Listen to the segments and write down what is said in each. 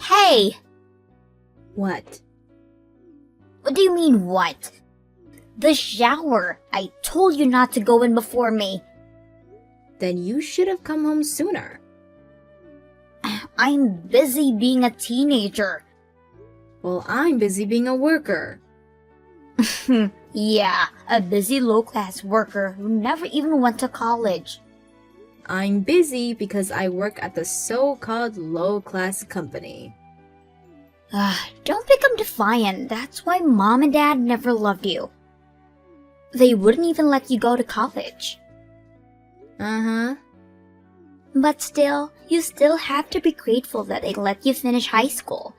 Hey! What? What do you mean, what? The shower! I told you not to go in before me. Then you should have come home sooner. I'm busy being a teenager. Well, I'm busy being a worker. Yeah, a busy low-class worker who never even went to college. I'm busy because I work at the so-called low-class company. Don't become defiant. That's why Mom and Dad never loved you. They wouldn't even let you go to college. Uh-huh. But still, you still have to be grateful that they let you finish high school.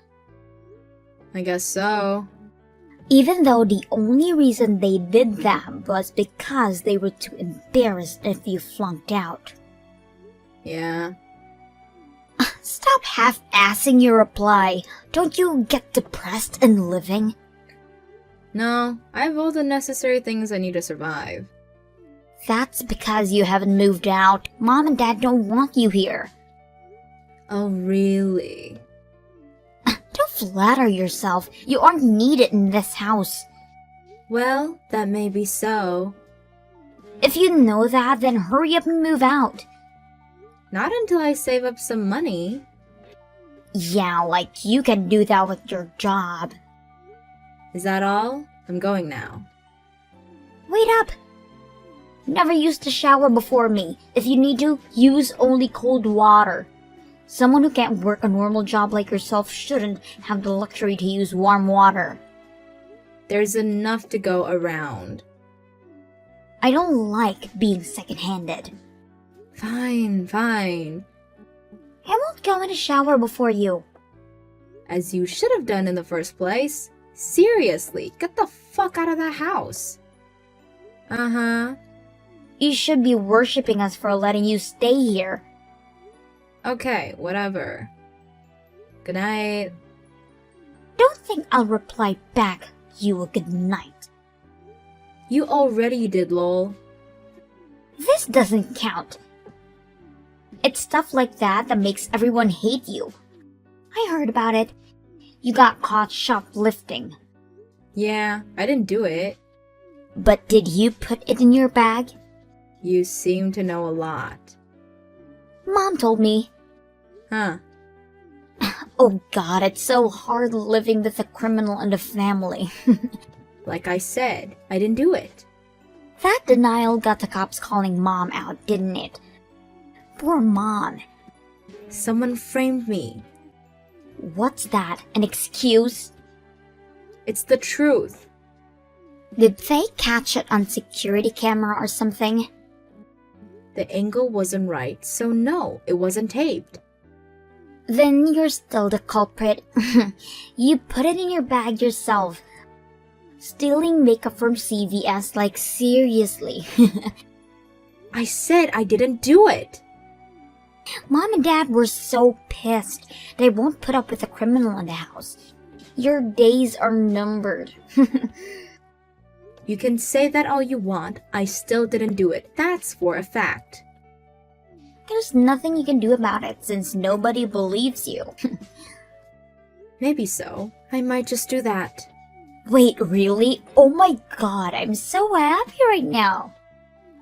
I guess so. Even though the only reason they did that was because they were too embarrassed if you flunked out. Yeah. Stop half-assing your reply. Don't you get depressed in living? No, I have all the necessary things I need to survive. That's because you haven't moved out. Mom and Dad don't want you here. Oh, really? Don't flatter yourself. You aren't needed in this house. Well, that may be so. If you know that, then hurry up and move out. Not until I save up some money. Yeah, like you can do that with your job. Is that all? I'm going now. Wait up! Never used to shower before me. If you need to, use only cold water. Someone who can't work a normal job like yourself shouldn't have the luxury to use warm water. There's enough to go around. I don't like being second-handed. Fine, fine. I won't go in a shower before you. As you should have done in the first place. Seriously, get the fuck out of the house. Uh-huh. You should be worshipping us for letting you stay here. Okay, whatever. Good night. Don't think I'll reply back, you a good night. You already did, lol. This doesn't count. It's stuff like that that makes everyone hate you. I heard about it. You got caught shoplifting. Yeah, I didn't do it. But did you put it in your bag? You seem to know a lot. Mom told me. Huh. Oh God, it's so hard living with a criminal in the family. Like I said, I didn't do it. That denial got the cops calling Mom out, didn't it? Poor Mom. Someone framed me. What's that? An excuse? It's the truth. Did they catch it on security camera or something? The angle wasn't right, so no, it wasn't taped. Then you're still the culprit. You put it in your bag yourself. Stealing makeup from CVS, like seriously. I said I didn't do it. Mom and Dad were so pissed. They won't put up with a criminal in the house. Your days are numbered. You can say that all you want, I still didn't do it. That's for a fact. There's nothing you can do about it since nobody believes you. Maybe so. I might just do that. Wait, really? Oh my God, I'm so happy right now.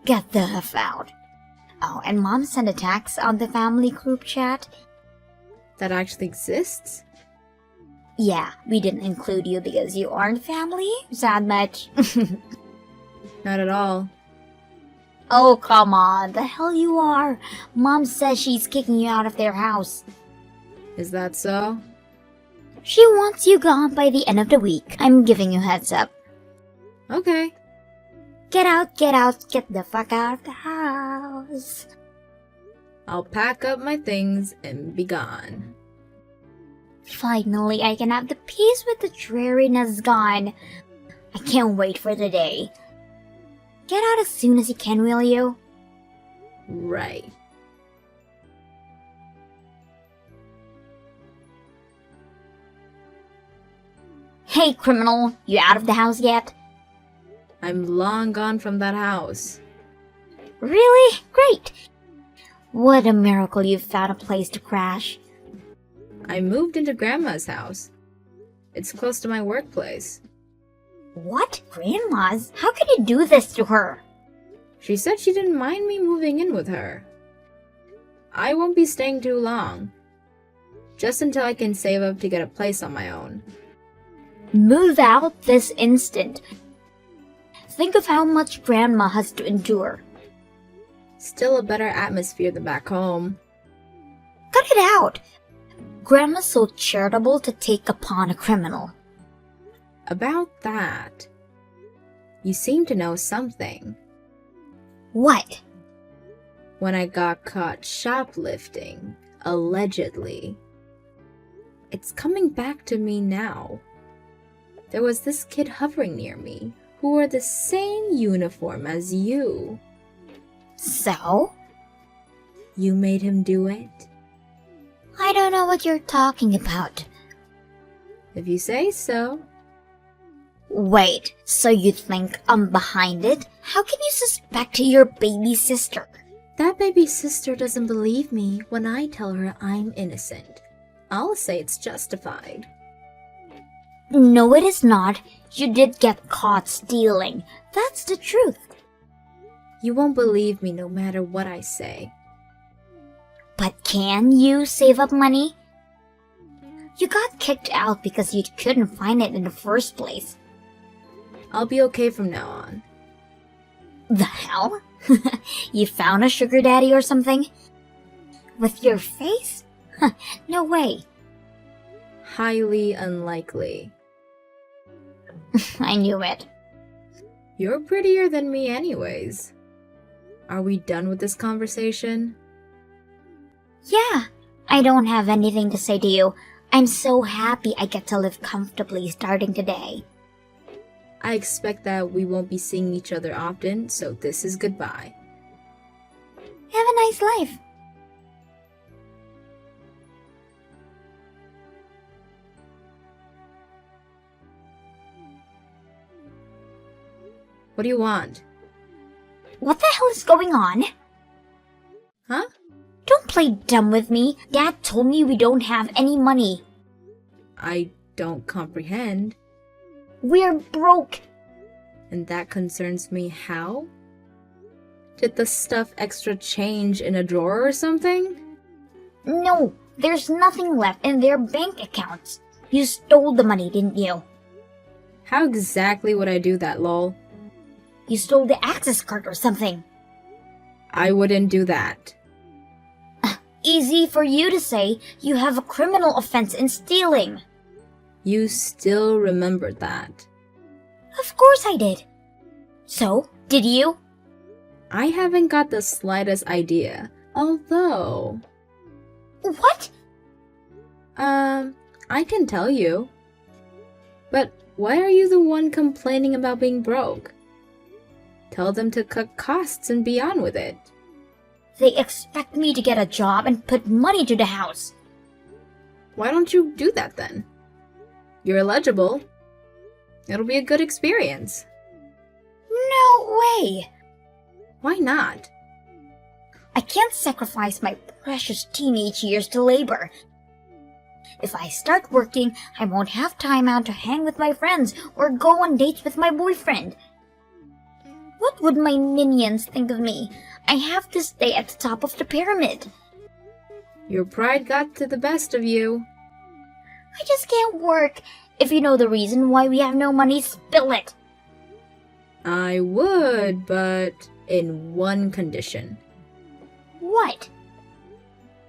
Get the F out. Oh, and Mom sent a text on the family group chat. That actually exists? Yeah, we didn't include you because you aren't family? Sad much? Not at all. Oh, come on. The hell you are. Mom says she's kicking you out of their house. Is that so? She wants you gone by the end of the week. I'm giving you heads up. Okay. Get out, get the fuck out of the house. I'll pack up my things and be gone. Finally, I can have the peace with the dreariness gone. I can't wait for the day. Get out as soon as you can, will you? Right. Hey, criminal, you out of the house yet? I'm long gone from that house. Really? Great! What a miracle you found a place to crash. I moved into Grandma's house. It's close to my workplace. What? Grandma's? How could you do this to her? She said she didn't mind me moving in with her. I won't be staying too long. Just until I can save up to get a place on my own. Move out this instant. Think of how much Grandma has to endure. Still a better atmosphere than back home. Cut it out! Grandma's so charitable to take upon a criminal. About that, you seem to know something. What? When I got caught shoplifting, allegedly. It's coming back to me now. There was this kid hovering near me who wore the same uniform as you. So? You made him do it? I don't know what you're talking about. If you say so. Wait, so you think I'm behind it? How can you suspect your baby sister? That baby sister doesn't believe me when I tell her I'm innocent. I'll say it's justified. No, it is not. You did get caught stealing. That's the truth. You won't believe me no matter what I say. But can you save up money? You got kicked out because you couldn't find it in the first place. I'll be okay from now on. The hell? You found a sugar daddy or something? With your face? No way. Highly unlikely. I knew it. You're prettier than me anyways. Are we done with this conversation? Yeah, I don't have anything to say to you. I'm so happy I get to live comfortably starting today. I expect that we won't be seeing each other often, so this is goodbye. Have a nice life. What do you want? What the hell is going on? Huh? Don't play dumb with me. Dad told me we don't have any money. I don't comprehend. We're broke. And that concerns me how? Did the stuff extra change in a drawer or something? No, there's nothing left in their bank accounts. You stole the money, didn't you? How exactly would I do that, lol? You stole the access card or something. I wouldn't do that. Easy for you to say. You have a criminal offense in stealing. You still remembered that. Of course I did. So, did you? I haven't got the slightest idea, although... What? I can tell you. But why are you the one complaining about being broke? Tell them to cut costs and be on with it. They expect me to get a job and put money to the house. Why don't you do that then? You're eligible. It'll be a good experience. No way! Why not? I can't sacrifice my precious teenage years to labor. If I start working, I won't have time out to hang with my friends or go on dates with my boyfriend. What would my minions think of me? I have to stay at the top of the pyramid. Your pride got to the best of you. I just can't work. If you know the reason why we have no money, spill it. I would, but in one condition. What?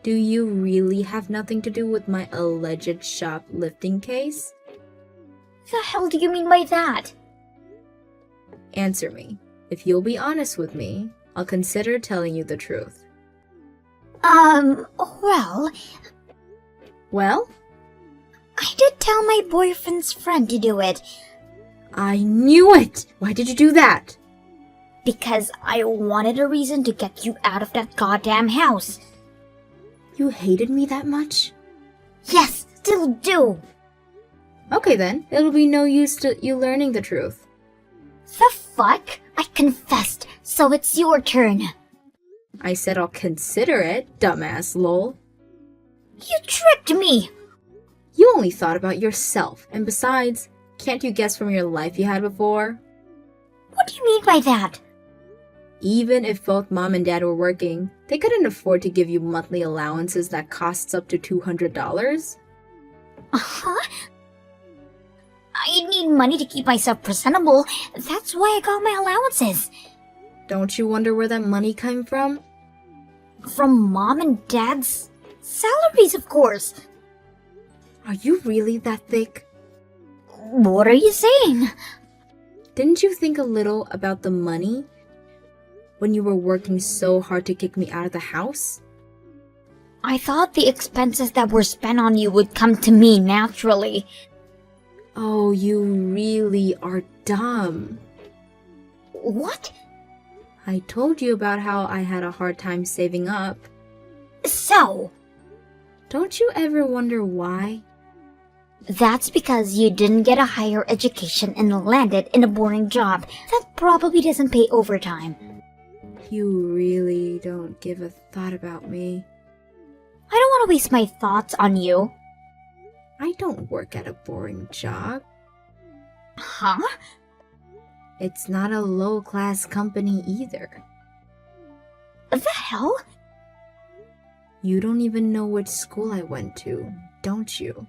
Do you really have nothing to do with my alleged shoplifting case? The hell do you mean by that? Answer me. If you'll be honest with me, I'll consider telling you the truth. Well, Well? I did tell my boyfriend's friend to do it I knew it! Why did you do that? because I wanted a reason to get you out of that goddamn house. You hated me that much? Yes, still do. Okay then, it'll be no use to you learning the truth. The fuck? I confessed, so it's your turn. I said I'll consider it, dumbass lol. You tricked me. only thought about yourself, and besides, can't you guess from your life you had before? What do you mean by that? Even if both mom and dad were working, they couldn't afford to give you monthly allowances that costs up to $200. Uh-huh. I need money to keep myself presentable. That's why I got my allowances. Don't you wonder where that money came from? From mom and dad's salaries, of course. Are you really that thick? What are you saying? Didn't you think a little about the money when you were working so hard to kick me out of the house? I thought the expenses that were spent on you would come to me naturally. Oh, you really are dumb. What? I told you about how I had a hard time saving up. So? Don't you ever wonder why? That's because you didn't get a higher education and landed in a boring job that probably doesn't pay overtime. You really don't give a thought about me. I don't want to waste my thoughts on you. I don't work at a boring job. Huh? It's not a low-class company either. The hell? You don't even know which school I went to, don't you?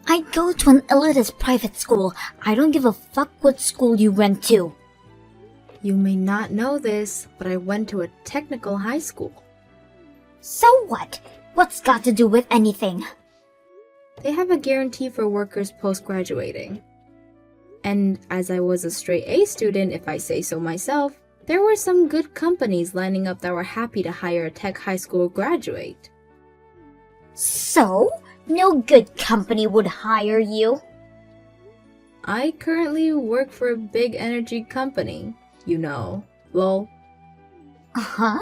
I go to an elitist private school. I don't give a fuck what school you went to. You may not know this, but I went to a technical high school. So what? What's got to do with anything? They have a guarantee for workers post-graduating. And as I was a straight A student, if I say so myself, there were some good companies lining up that were happy to hire a tech high school graduate. So? No good company would hire you? I currently work for a big energy company, you know, lol. Uh-huh.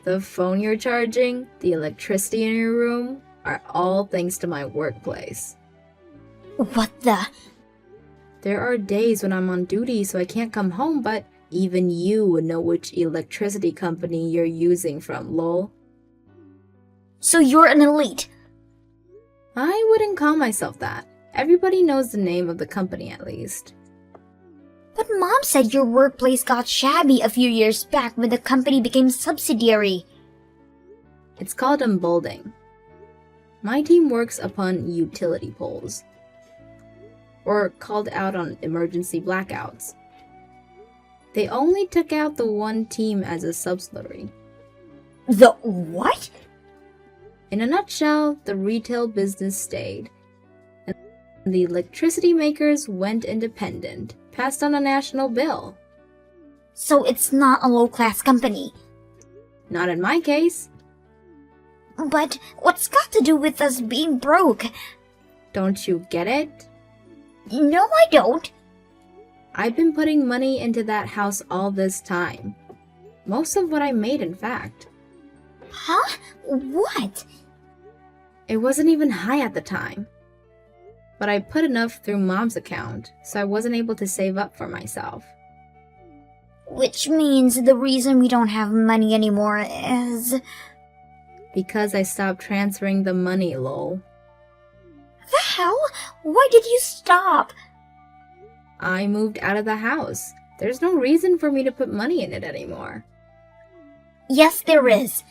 The phone you're charging, the electricity in your room, are all thanks to my workplace. What the? There are days when I'm on duty so I can't come home, but even you would know which electricity company you're using from, lol. So you're an elite? I wouldn't call myself that. Everybody knows the name of the company at least. But Mom said your workplace got shabby a few years back when the company became subsidiary. It's called emboldening. My team works upon utility poles, or called out on emergency blackouts. They only took out the one team as a subsidiary. The what? In a nutshell, the retail business stayed, and the electricity makers went independent, passed on a national bill. So it's not a low-class company. Not in my case. But what's got to do with us being broke? Don't you get it? No, I don't. I've been putting money into that house all this time. Most of what I made, in fact. Huh? What? It wasn't even high at the time. But I put enough through Mom's account, so I wasn't able to save up for myself. Which means the reason we don't have money anymore is... Because I stopped transferring the money, lol. The hell? Why did you stop? I moved out of the house. There's no reason for me to put money in it anymore. Yes, there is.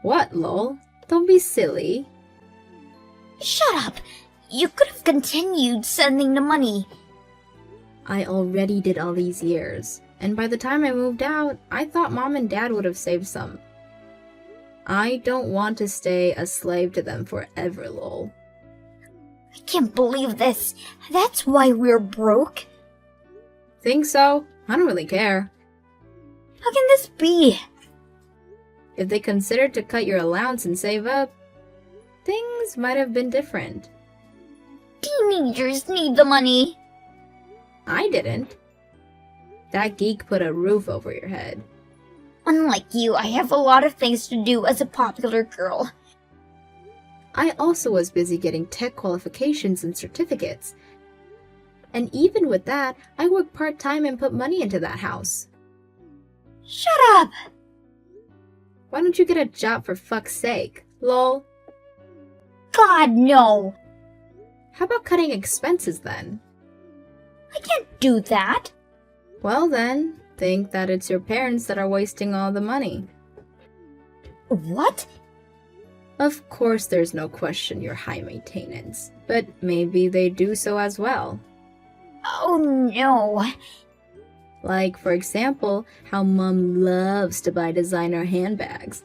What, lol? Don't be silly. Shut up. You could have continued sending the money. I already did all these years, and by the time I moved out, I thought Mom and Dad would have saved some. I don't want to stay a slave to them forever, lol. I can't believe this. That's why we're broke. Think so? I don't really care. How can this be? If they considered to cut your allowance and save up, things might have been different. Teenagers need the money. I didn't. That geek put a roof over your head. Unlike you, I have a lot of things to do as a popular girl. I also was busy getting tech qualifications and certificates. And even with that, I worked part-time and put money into that house. Shut up! Why don't you get a job for fuck's sake? Lol. God, no! How about cutting expenses then? I can't do that. Well then, think that it's your parents that are wasting all the money. What? Of course there's no question you're high maintenance, but maybe they do so as well. Oh no. Like, for example, how Mom loves to buy designer handbags.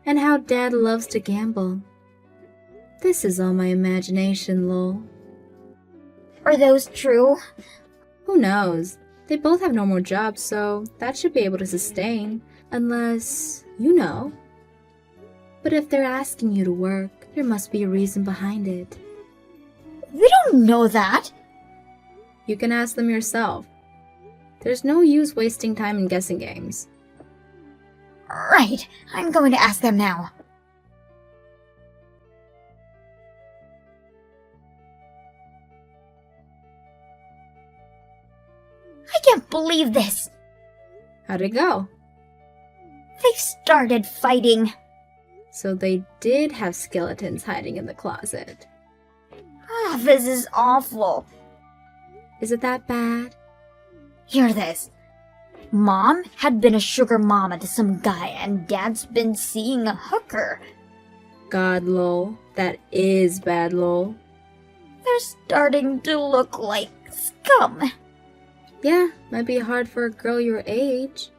And how Dad loves to gamble. This is all my imagination, lol. Are those true? Who knows? They both have normal jobs, so that should be able to sustain. Unless, you know. But if they're asking you to work, there must be a reason behind it. We don't know that. You can ask them yourself. There's no use wasting time in guessing games. Right, I'm going to ask them now. I can't believe this. How'd it go? They've started fighting. So they did have skeletons hiding in the closet. This is awful. Is it that bad? Hear this. Mom had been a sugar mama to some guy, and Dad's been seeing a hooker. God, lol. That is bad, lol. They're starting to look like scum. Yeah, might be hard for a girl your age.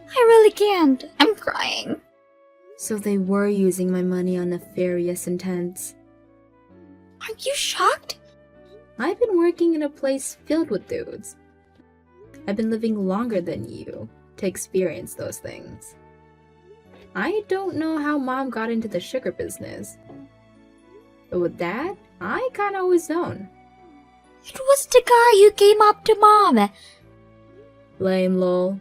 I really can't. I'm crying. So they were using my money on nefarious intents. Aren't you shocked? I've been working in a place filled with dudes. I've been living longer than you to experience those things. I don't know how Mom got into the sugar business. But with Dad, I kinda always known. It was the guy who came up to Mom. Lame, lol.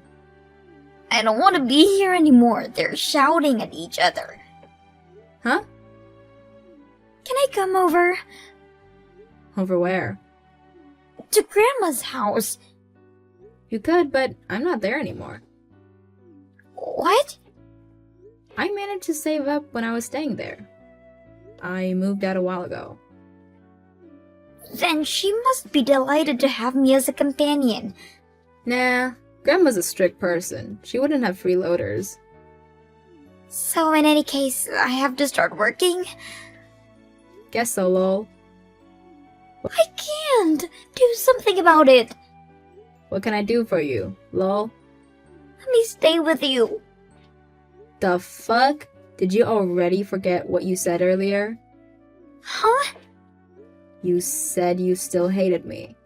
I don't want to be here anymore. They're shouting at each other. Huh? Can I come over? Over where? To Grandma's house. You could, but I'm not there anymore. What? I managed to save up when I was staying there. I moved out a while ago. Then she must be delighted to have me as a companion. Nah, Grandma's a strict person. She wouldn't have freeloaders. So in any case, I have to start working? Guess so, lol. I can't! Do something about it! What can I do for you, lol? Let me stay with you. The fuck? Did you already forget what you said earlier? Huh? You said you still hated me.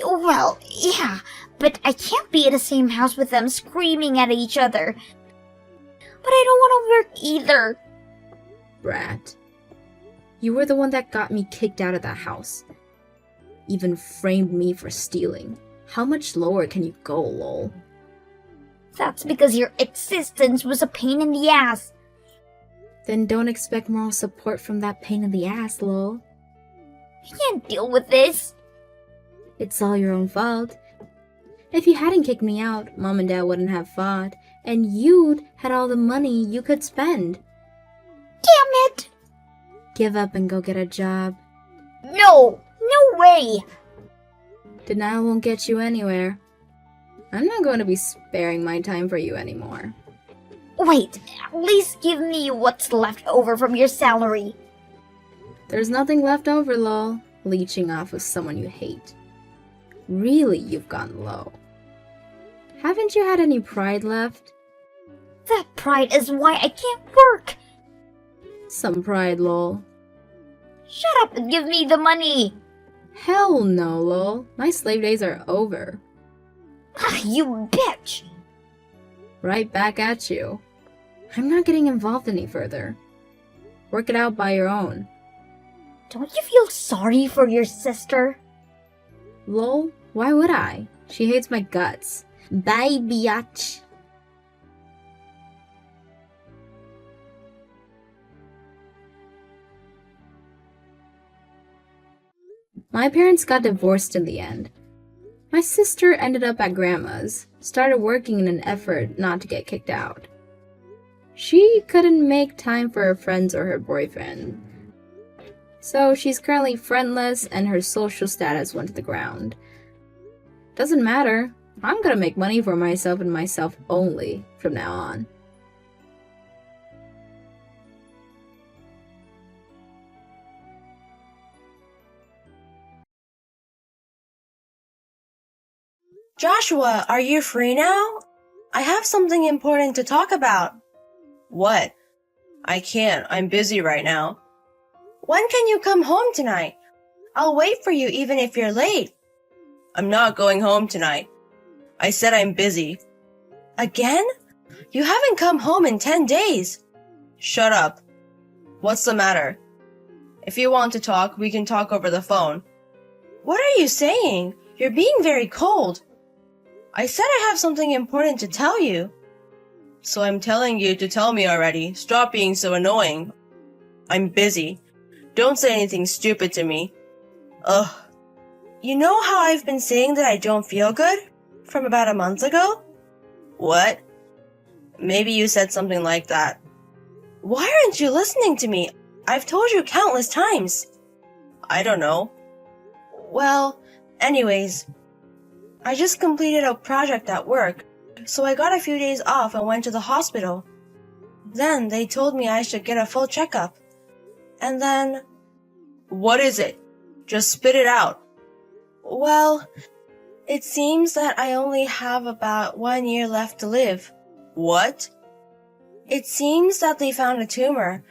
Well, yeah, but I can't be in the same house with them screaming at each other. But I don't want to work either. Brat. You were the one that got me kicked out of that house. Even framed me for stealing. How much lower can you go, lol? That's because your existence was a pain in the ass. Then don't expect moral support from that pain in the ass, lol. I can't deal with this. It's all your own fault. If you hadn't kicked me out, Mom and Dad wouldn't have fought, and you'd had all the money you could spend. Damn it! Give up and go get a job. No! No way! Denial won't get you anywhere. I'm not going to be sparing my time for you anymore. Wait, at least give me what's left over from your salary. There's nothing left over, lol. Leeching off of someone you hate. Really, you've gone low. Haven't you had any pride left? That pride is why I can't work. Some pride, lol. Shut up and give me the money. Hell no, lol. My slave days are over. You bitch. Right back at you. I'm not getting involved any further. Work it out by your own. Don't you feel sorry for your sister? Lol, why would I? She hates my guts. Bye, biatch. My parents got divorced in the end. My sister ended up at Grandma's, started working in an effort not to get kicked out. She couldn't make time for her friends or her boyfriend. So she's currently friendless and her social status went to the ground. Doesn't matter. I'm gonna make money for myself and myself only from now on. Joshua, are you free now? I have something important to talk about. What? I can't. I'm busy right now. When can you come home tonight? I'll wait for you even if you're late. I'm not going home tonight. I said I'm busy. Again? You haven't come home in 10 days. Shut up. What's the matter? If you want to talk, we can talk over the phone. What are you saying? You're being very cold. I said I have something important to tell you. So I'm telling you to tell me already. Stop being so annoying. I'm busy. Don't say anything stupid to me. Ugh. You know how I've been saying that I don't feel good? From about a month ago? What? Maybe you said something like that. Why aren't you listening to me? I've told you countless times. I don't know. Well, anyways, I just completed a project at work, so I got a few days off and went to the hospital. Then they told me I should get a full checkup. And then... What is it? Just spit it out. Well, it seems that I only have about 1 year left to live. What? It seems that they found a tumor.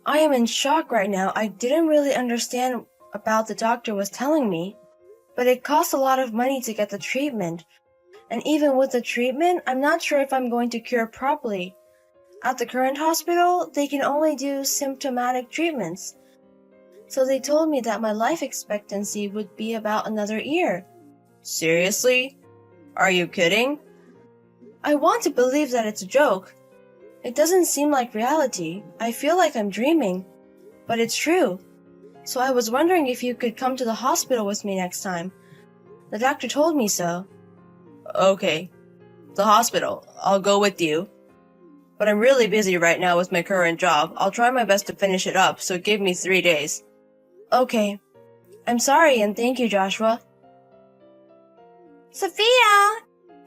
I am in shock right now. I didn't really understand about the doctor was telling me. But it costs a lot of money to get the treatment. And even with the treatment, I'm not sure if I'm going to cure properly. At the current hospital, they can only do symptomatic treatments. So they told me that my life expectancy would be about another year. Seriously? Are you kidding? I want to believe that it's a joke. It doesn't seem like reality. I feel like I'm dreaming. But it's true. So I was wondering if you could come to the hospital with me next time. The doctor told me so. Okay. The hospital. I'll go with you. But I'm really busy right now with my current job. I'll try my best to finish it up, so give me 3 days. Okay. I'm sorry and thank you, Joshua. Sophia!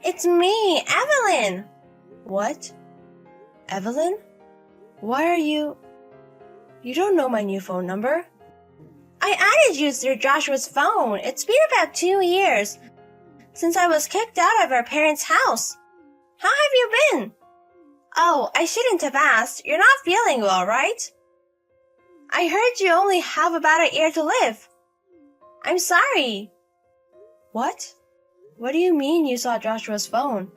It's me, Evelyn! What? Evelyn? Why are you... You don't know my new phone number? I added you through Joshua's phone. It's been about 2 years since I was kicked out of our parents' house. How have you been? Oh, I shouldn't have asked. You're not feeling well, right? I heard you only have about a year to live. I'm sorry. What? What do you mean you saw Joshua's phone?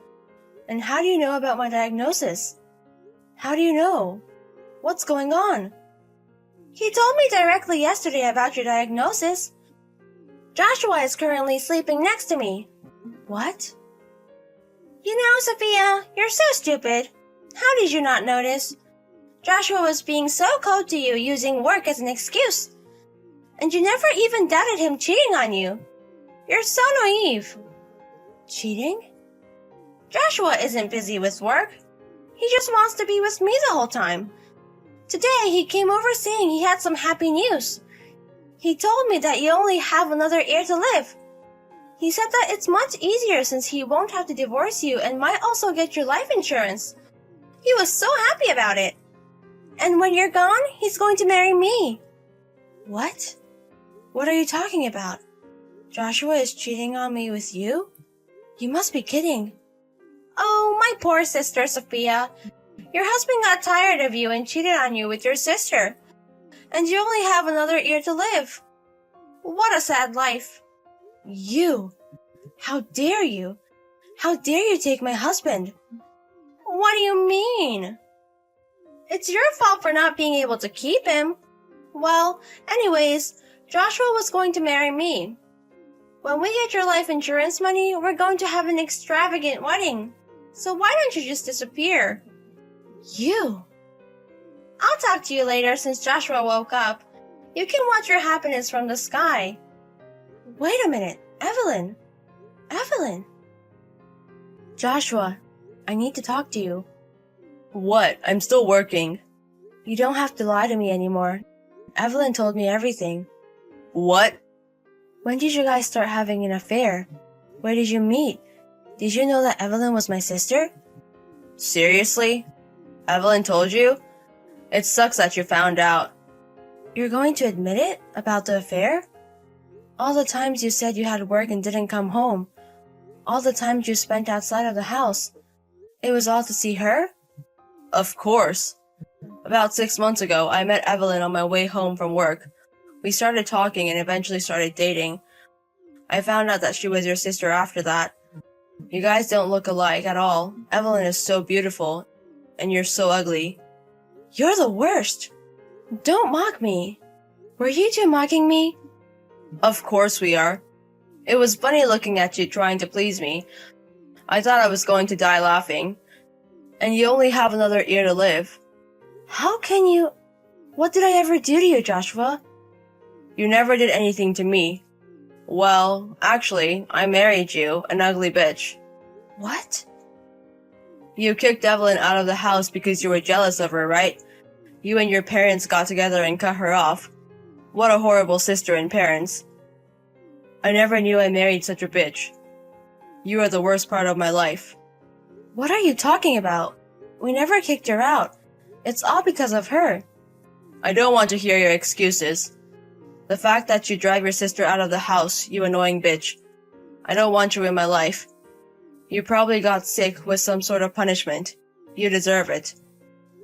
And how do you know about my diagnosis? How do you know? What's going on? He told me directly yesterday about your diagnosis. Joshua is currently sleeping next to me. What? You know, Sophia, you're so stupid. How did you not notice? Joshua was being so cold to you, using work as an excuse. And you never even doubted him cheating on you. You're so naive. Cheating? Joshua isn't busy with work. He just wants to be with me the whole time. Today, he came over saying he had some happy news. He told me that you only have another year to live. He said that it's much easier since he won't have to divorce you and might also get your life insurance. He was so happy about it. And when you're gone, he's going to marry me. What? What are you talking about? Joshua is cheating on me with you? You must be kidding. Oh, my poor sister, Sophia. Your husband got tired of you and cheated on you with your sister. And you only have another year to live. What a sad life. You. How dare you? How dare you take my husband? What do you mean? It's your fault for not being able to keep him. Well, anyways, Joshua was going to marry me. When we get your life insurance money, we're going to have an extravagant wedding. So why don't you just disappear? You. I'll talk to you later since Joshua woke up. You can watch your happiness from the sky. Wait a minute, Evelyn. Evelyn. Joshua, I need to talk to you. What? I'm still working. You don't have to lie to me anymore. Evelyn told me everything. What? When did you guys start having an affair? Where did you meet? Did you know that Evelyn was my sister? Seriously? Evelyn told you? It sucks that you found out. You're going to admit it? About the affair? All the times you said you had work and didn't come home. All the times you spent outside of the house. It was all to see her? Of course. About 6 months ago, I met Evelyn on my way home from work. We started talking and eventually started dating. I found out that she was your sister after that. You guys don't look alike at all. Evelyn is so beautiful, and you're so ugly. You're the worst. Don't mock me. Were you two mocking me? Of course we are. It was funny looking at you trying to please me. I thought I was going to die laughing. And you only have another year to live. How can you... What did I ever do to you, Joshua? You never did anything to me. Well, actually, I married you, an ugly bitch. What? You kicked Evelyn out of the house because you were jealous of her, right? You and your parents got together and cut her off. What a horrible sister and parents. I never knew I married such a bitch. You are the worst part of my life. What are you talking about? We never kicked her out. It's all because of her. I don't want to hear your excuses. The fact that you drive your sister out of the house, you annoying bitch. I don't want you in my life. You probably got sick with some sort of punishment. You deserve it.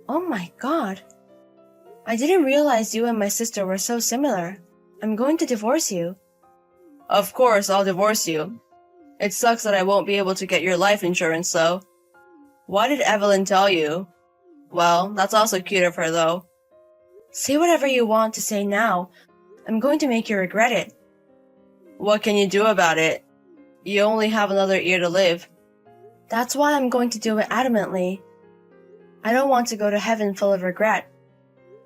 Oh my god. I didn't realize you and my sister were so similar. I'm going to divorce you. Of course, I'll divorce you. It sucks that I won't be able to get your life insurance, though. Why did Evelyn tell you? Well, that's also cute of her, though. Say whatever you want to say now. I'm going to make you regret it. What can you do about it? You only have another year to live. That's why I'm going to do it adamantly. I don't want to go to heaven full of regret.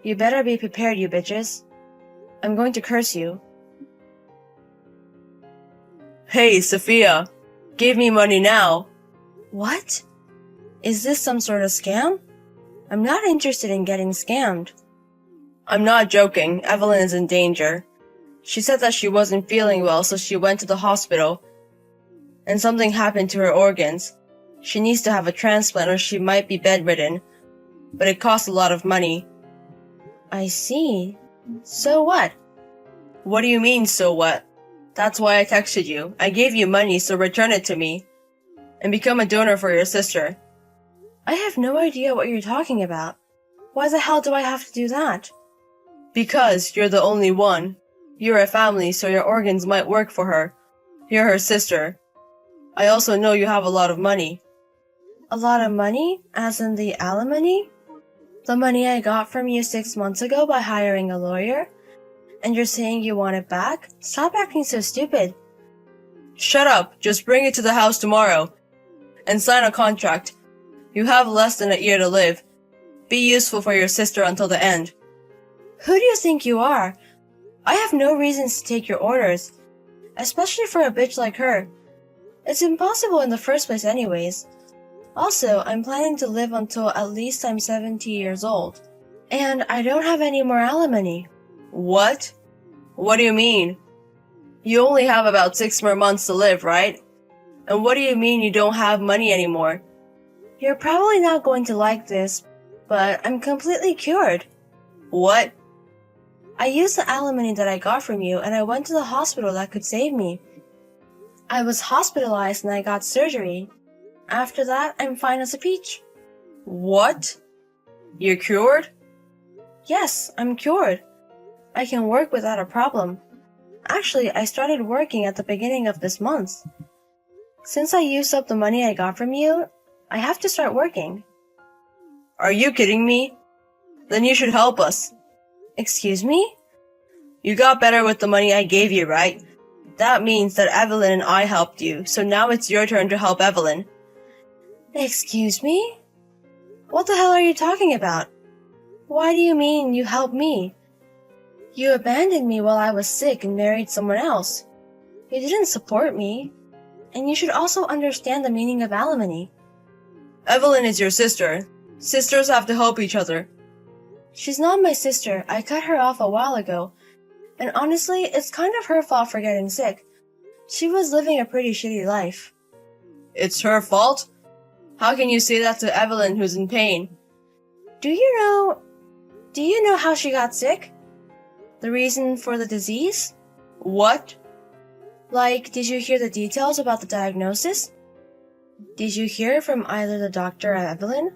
You better be prepared, you bitches. I'm going to curse you. Hey, Sophia. Give me money now. What? Is this some sort of scam? I'm not interested in getting scammed. I'm not joking. Evelyn is in danger. She said that she wasn't feeling well, so she went to the hospital. And something happened to her organs. She needs to have a transplant or she might be bedridden. But it costs a lot of money. I see. So what? What do you mean, so what? That's why I texted you. I gave you money, so return it to me. And become a donor for your sister. I have no idea what you're talking about. Why the hell do I have to do that? Because you're the only one. You're a family, so your organs might work for her. You're her sister. I also know you have a lot of money. A lot of money? As in the alimony? The money I got from you 6 months ago by hiring a lawyer? And you're saying you want it back? Stop acting so stupid. Shut up. Just bring it to the house tomorrow. And sign a contract. You have less than a year to live. Be useful for your sister until the end. Who do you think you are? I have no reasons to take your orders. Especially for a bitch like her. It's impossible in the first place anyways. Also, I'm planning to live until at least I'm 70 years old. And I don't have any more alimony. What? What do you mean? You only have about 6 more months to live, right? And what do you mean you don't have money anymore? You're probably not going to like this, but I'm completely cured. What? I used the alimony that I got from you and I went to the hospital that could save me. I was hospitalized and I got surgery. After that, I'm fine as a peach. What? You're cured? Yes, I'm cured. I can work without a problem. Actually, I started working at the beginning of this month. Since I used up the money I got from you, I have to start working. Are you kidding me? Then you should help us. Excuse me? You got better with the money I gave you, right? That means that Evelyn and I helped you, so now it's your turn to help Evelyn. Excuse me? What the hell are you talking about? Why do you mean you helped me? You abandoned me while I was sick and married someone else. You didn't support me. And you should also understand the meaning of alimony. Evelyn is your sister. Sisters have to help each other. She's not my sister. I cut her off a while ago. And honestly, it's kind of her fault for getting sick. She was living a pretty shitty life. It's her fault? How can you say that to Evelyn, who's in pain? Do you know how she got sick? The reason for the disease? What? Like, did you hear the details about the diagnosis? Did you hear from either the doctor or Evelyn?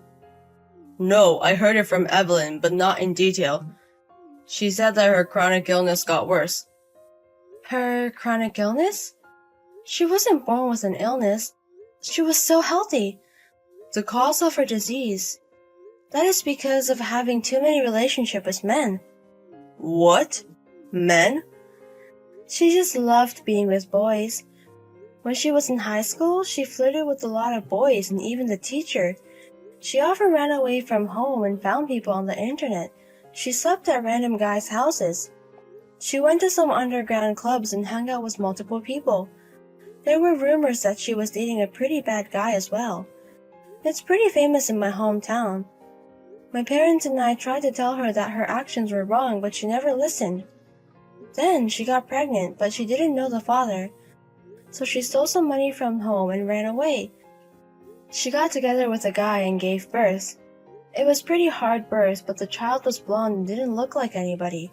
No, I heard it from Evelyn, but not in detail. She said that her chronic illness got worse. Her chronic illness? She wasn't born with an illness. She was so healthy. The cause of her disease. That is because of having too many relationships with men. What? Men? She just loved being with boys. When she was in high school, she flirted with a lot of boys and even the teacher. She often ran away from home and found people on the internet. She slept at random guys' houses. She went to some underground clubs and hung out with multiple people. There were rumors that she was dating a pretty bad guy as well. It's pretty famous in my hometown. My parents and I tried to tell her that her actions were wrong, but she never listened. Then she got pregnant, but she didn't know the father. So she stole some money from home and ran away. She got together with a guy and gave birth. It was pretty hard birth, but the child was blonde and didn't look like anybody.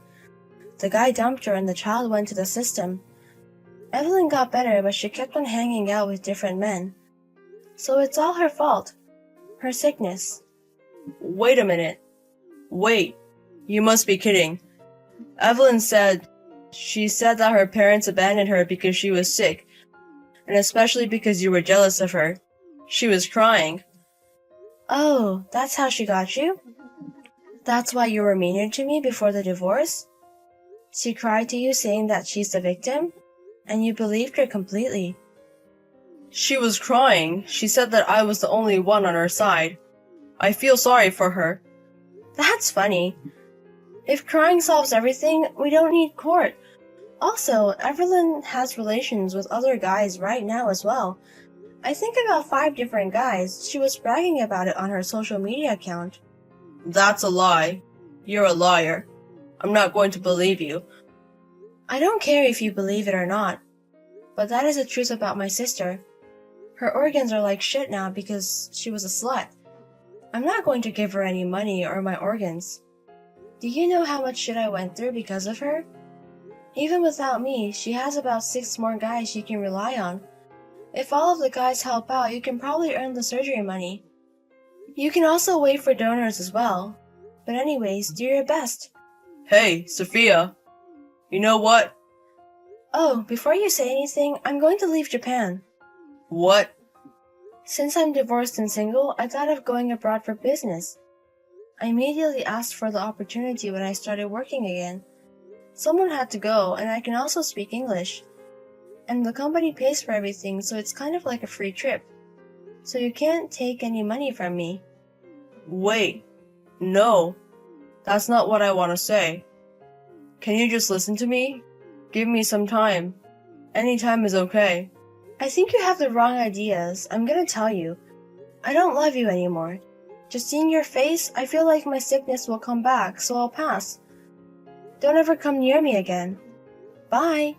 The guy dumped her and the child went to the system. Evelyn got better, but she kept on hanging out with different men. So it's all her fault. Her sickness. Wait a minute. Wait. You must be kidding. Evelyn said that her parents abandoned her because she was sick, and especially because you were jealous of her. She was crying. Oh, that's how she got you? That's why you were meaner to me before the divorce? She cried to you saying that she's the victim, and you believed her completely. She was crying. She said that I was the only one on her side. I feel sorry for her. That's funny. If crying solves everything, we don't need court. Also, Evelyn has relations with other guys right now as well. I think about 5 different guys. She was bragging about it on her social media account. That's a lie. You're a liar. I'm not going to believe you. I don't care if you believe it or not. But that is the truth about my sister. Her organs are like shit now because she was a slut. I'm not going to give her any money or my organs. Do you know how much shit I went through because of her? Even without me, she has about 6 more guys she can rely on. If all of the guys help out, you can probably earn the surgery money. You can also wait for donors as well. But anyways, do your best. Hey, Sophia. You know what? Oh, before you say anything, I'm going to leave Japan. What? Since I'm divorced and single, I thought of going abroad for business. I immediately asked for the opportunity when I started working again. Someone had to go, and I can also speak English. And the company pays for everything, so it's kind of like a free trip. So you can't take any money from me. Wait. No. That's not what I want to say. Can you just listen to me? Give me some time. Any time is okay. I think you have the wrong ideas. I'm gonna tell you. I don't love you anymore. Just seeing your face, I feel like my sickness will come back, so I'll pass. Don't ever come near me again. Bye.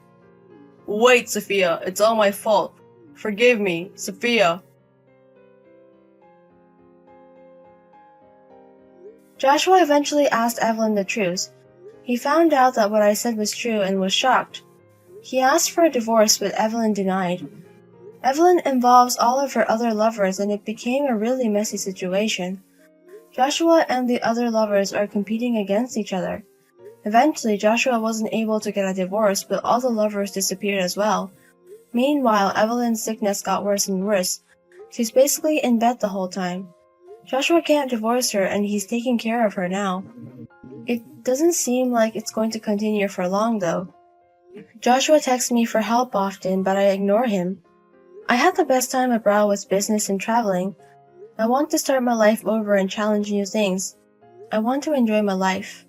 Wait, Sophia, it's all my fault. Forgive me, Sophia. Joshua eventually asked Evelyn the truth. He found out that what I said was true and was shocked. He asked for a divorce, but Evelyn denied. Evelyn involves all of her other lovers, and it became a really messy situation. Joshua and the other lovers are competing against each other. Eventually, Joshua wasn't able to get a divorce, but all the lovers disappeared as well. Meanwhile, Evelyn's sickness got worse and worse. She's basically in bed the whole time. Joshua can't divorce her, and he's taking care of her now. It doesn't seem like it's going to continue for long, though. Joshua texts me for help often, but I ignore him. I had the best time abroad with business and traveling. I want to start my life over and challenge new things. I want to enjoy my life.